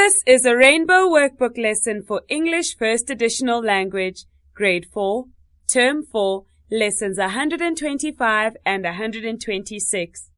This is a Rainbow Workbook lesson for English First Additional Language, Grade 4, Term 4, Lessons 125 and 126.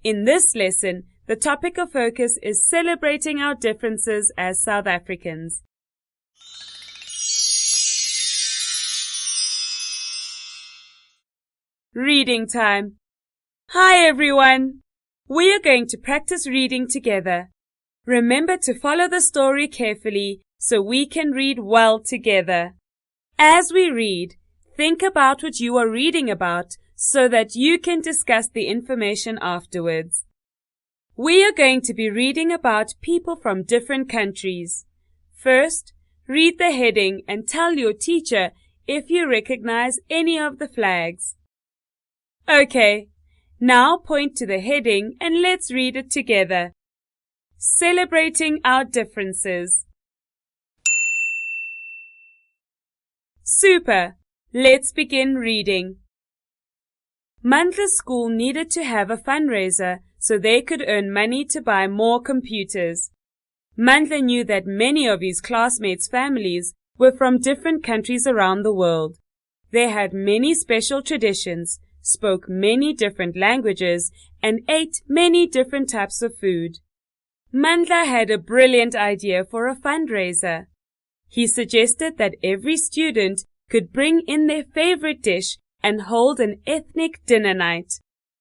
In this lesson, the topic of focus is celebrating our differences as South Africans. Reading time. Hi everyone! We are going to practice reading together. Remember to follow the story carefully so we can read well together. As we read, think about what you are reading about so that you can discuss the information afterwards. We are going to be reading about people from different countries. First, read the heading and tell your teacher if you recognize any of the flags. Okay, now point to the heading and let's read it together. Celebrating our differences. Super! Let's begin reading. Mandla's school needed to have a fundraiser so they could earn money to buy more computers. Mandla knew that many of his classmates' families were from different countries around the world. They had many special traditions, spoke many different languages, and ate many different types of food. Mandla had a brilliant idea for a fundraiser. He suggested that every student could bring in their favorite dish and hold an ethnic dinner night.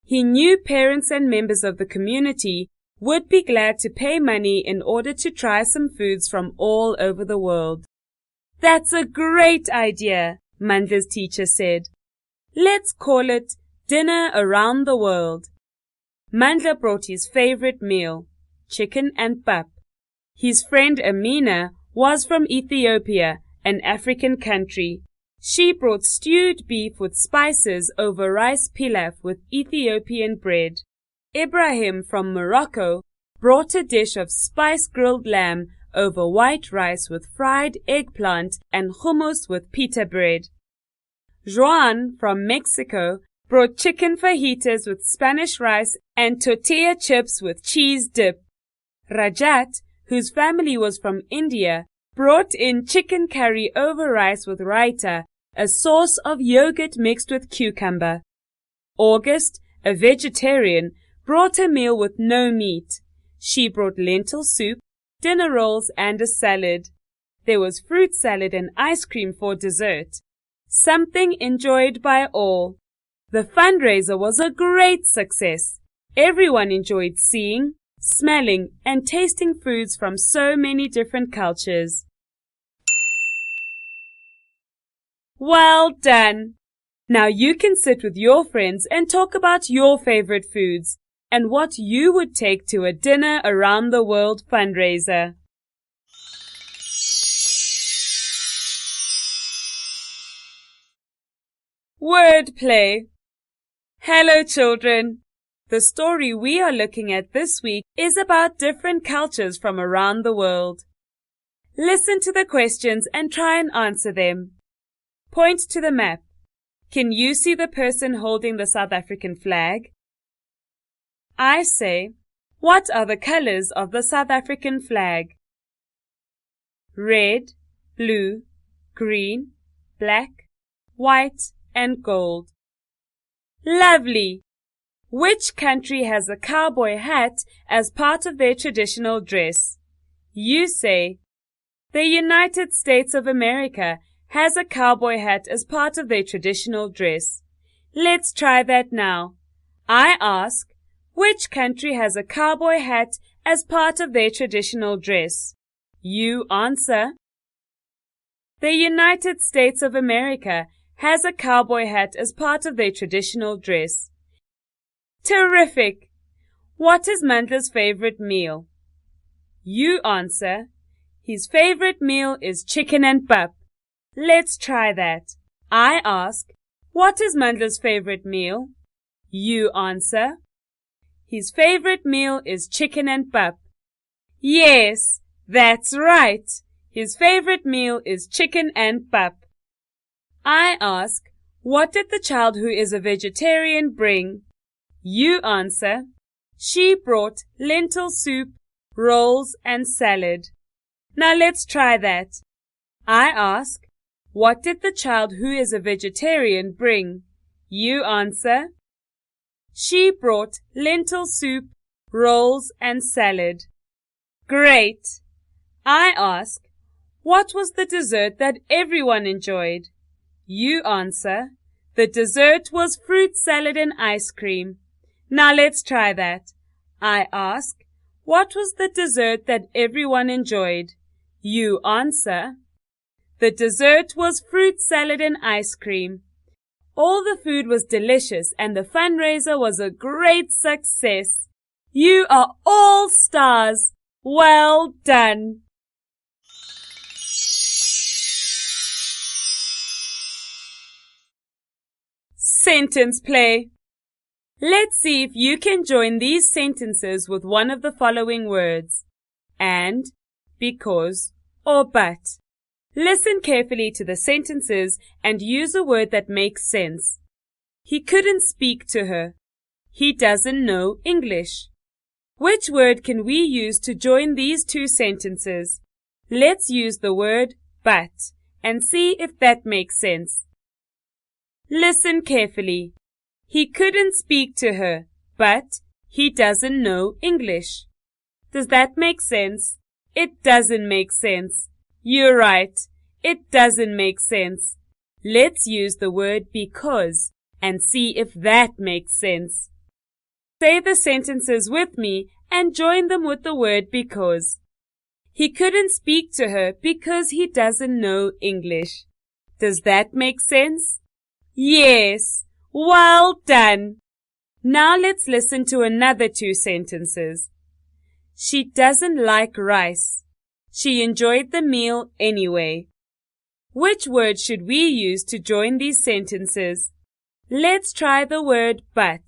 He knew parents and members of the community would be glad to pay money in order to try some foods from all over the world. That's a great idea, Mandla's teacher said. Let's call it Dinner Around the World. Mandla brought his favorite meal, chicken and pap. His friend Amina was from Ethiopia, an African country. She brought stewed beef with spices over rice pilaf with Ethiopian bread. Ibrahim from Morocco brought a dish of spice-grilled lamb over white rice with fried eggplant and hummus with pita bread. Juan from Mexico brought chicken fajitas with Spanish rice and tortilla chips with cheese dip. Rajat, whose family was from India, brought in chicken curry over rice with raita, a sauce of yogurt mixed with cucumber. August, a vegetarian, brought a meal with no meat. She brought lentil soup, dinner rolls, and a salad. There was fruit salad and ice cream for dessert. Something enjoyed by all. The fundraiser was a great success. Everyone enjoyed seeing, smelling, and tasting foods from so many different cultures. Well done! Now you can sit with your friends and talk about your favorite foods and what you would take to a Dinner Around the World fundraiser. Wordplay. Hello children! The story we are looking at this week is about different cultures from around the world. Listen to the questions and try and answer them. Point to the map. Can you see the person holding the South African flag? I say, what are the colors of the South African flag? Red, blue, green, black, white, and gold. Lovely! Which country has a cowboy hat as part of their traditional dress? You say, the United States of America has a cowboy hat as part of their traditional dress. Let's try that now. I ask, which country has a cowboy hat as part of their traditional dress? You answer, the United States of America has a cowboy hat as part of their traditional dress. Terrific! What is Mandla's favorite meal? You answer, his favorite meal is chicken and pap. Let's try that. I ask, what is Mandla's favorite meal? You answer, his favorite meal is chicken and pap. Yes, that's right. His favorite meal is chicken and pap. I ask, what did the child who is a vegetarian bring? You answer, she brought lentil soup, rolls, and salad. Now let's try that. I ask, what did the child who is a vegetarian bring? You answer, she brought lentil soup, rolls and salad. Great! I ask, what was the dessert that everyone enjoyed? You answer, the dessert was fruit salad and ice cream. Now let's try that. I ask, what was the dessert that everyone enjoyed? You answer, the dessert was fruit salad and ice cream. All the food was delicious and the fundraiser was a great success. You are all stars. Well done. Sentence play. Let's see if you can join these sentences with one of the following words: and, because, or but. Listen carefully to the sentences and use a word that makes sense. He couldn't speak to her. He doesn't know English. Which word can we use to join these two sentences? Let's use the word but and see if that makes sense. Listen carefully. He couldn't speak to her, but he doesn't know English. Does that make sense? It doesn't make sense. You're right. It doesn't make sense. Let's use the word because and see if that makes sense. Say the sentences with me and join them with the word because. He couldn't speak to her because he doesn't know English. Does that make sense? Yes. Well done. Now let's listen to another two sentences. She doesn't like rice. She enjoyed the meal anyway. Which word should we use to join these sentences? Let's try the word but.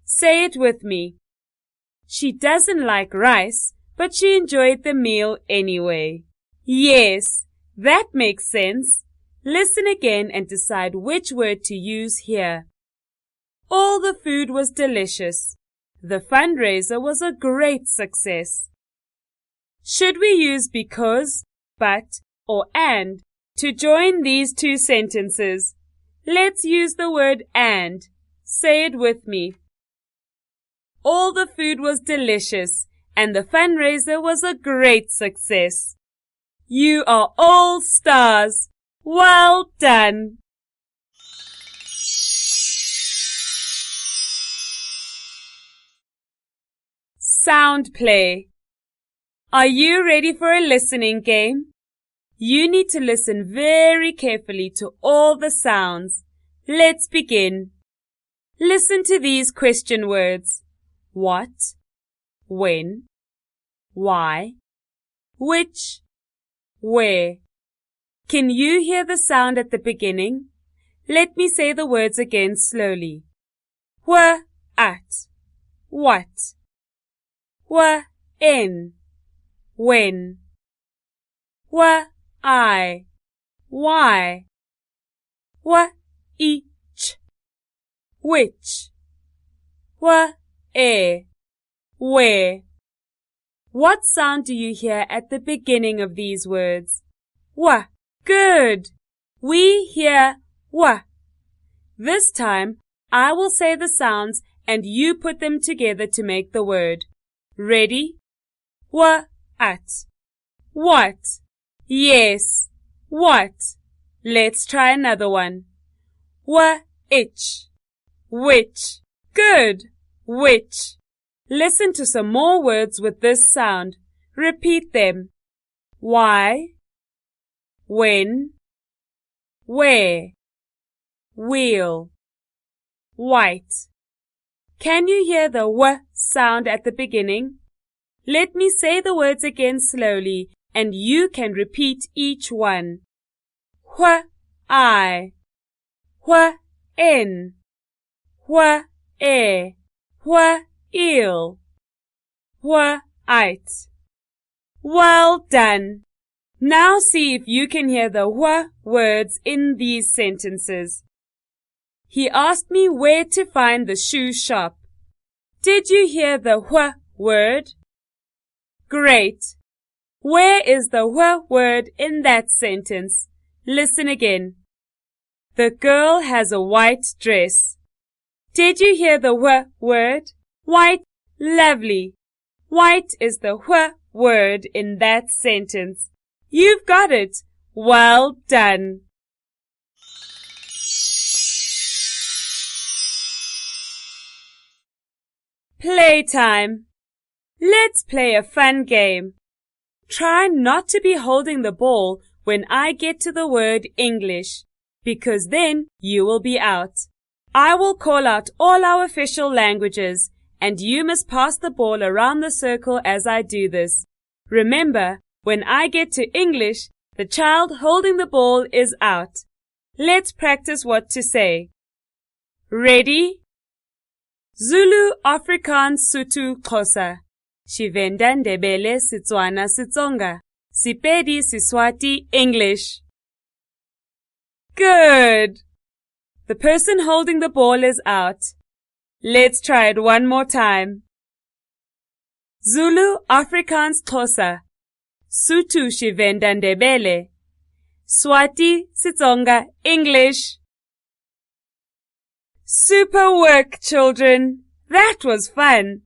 Say it with me. She doesn't like rice, but she enjoyed the meal anyway. Yes, that makes sense. Listen again and decide which word to use here. All the food was delicious. The fundraiser was a great success. Should we use because, but, or and to join these two sentences? Let's use the word and. Say it with me. All the food was delicious and the fundraiser was a great success. You are all stars. Well done. Sound play. Are you ready for a listening game? You need to listen very carefully to all the sounds. Let's begin. Listen to these question words. What? When? Why? Which? Where? Can you hear the sound at the beginning? Let me say the words again slowly. Were, at. What? Were, in. When. Were, I. Why? Were, each. Which? Were, where? What sound do you hear at the beginning of these words? Wa. Good. We hear wa. This time, I will say the sounds and you put them together to make the word. Ready? Wa, at. What? Yes. What? Let's try another one. Wa, itch. Which? Good. Which? Listen to some more words with this sound. Repeat them. Why? When? Where? Wheel? White? Can you hear the w sound at the beginning? Let me say the words again slowly and you can repeat each one. Wh, I. Wh, in. Wh, Wh, eel. Wh, it. Well done. Now see if you can hear the wh words in these sentences. He asked me where to find the shoe shop. Did you hear the wh word? Great. Where is the word in that sentence? Listen again. The girl has a white dress. Did you hear the word? White, lovely. White is the word in that sentence. You've got it. Well done. Playtime. Let's play a fun game. Try not to be holding the ball when I get to the word English, because then you will be out. I will call out all our official languages, and you must pass the ball around the circle as I do this. Remember, when I get to English, the child holding the ball is out. Let's practice what to say. Ready? Zulu, Afrikaans, Sotho, Xhosa. Tshivenda, Ndebele, Setswana, Setsonga. Sepedi, Siswati, English. Good! The person holding the ball is out. Let's try it one more time. Zulu, Afrikaans, Xhosa. Sotho, Tshivenda, Ndebele. Swati, Setsonga, English. Super work, children! That was fun!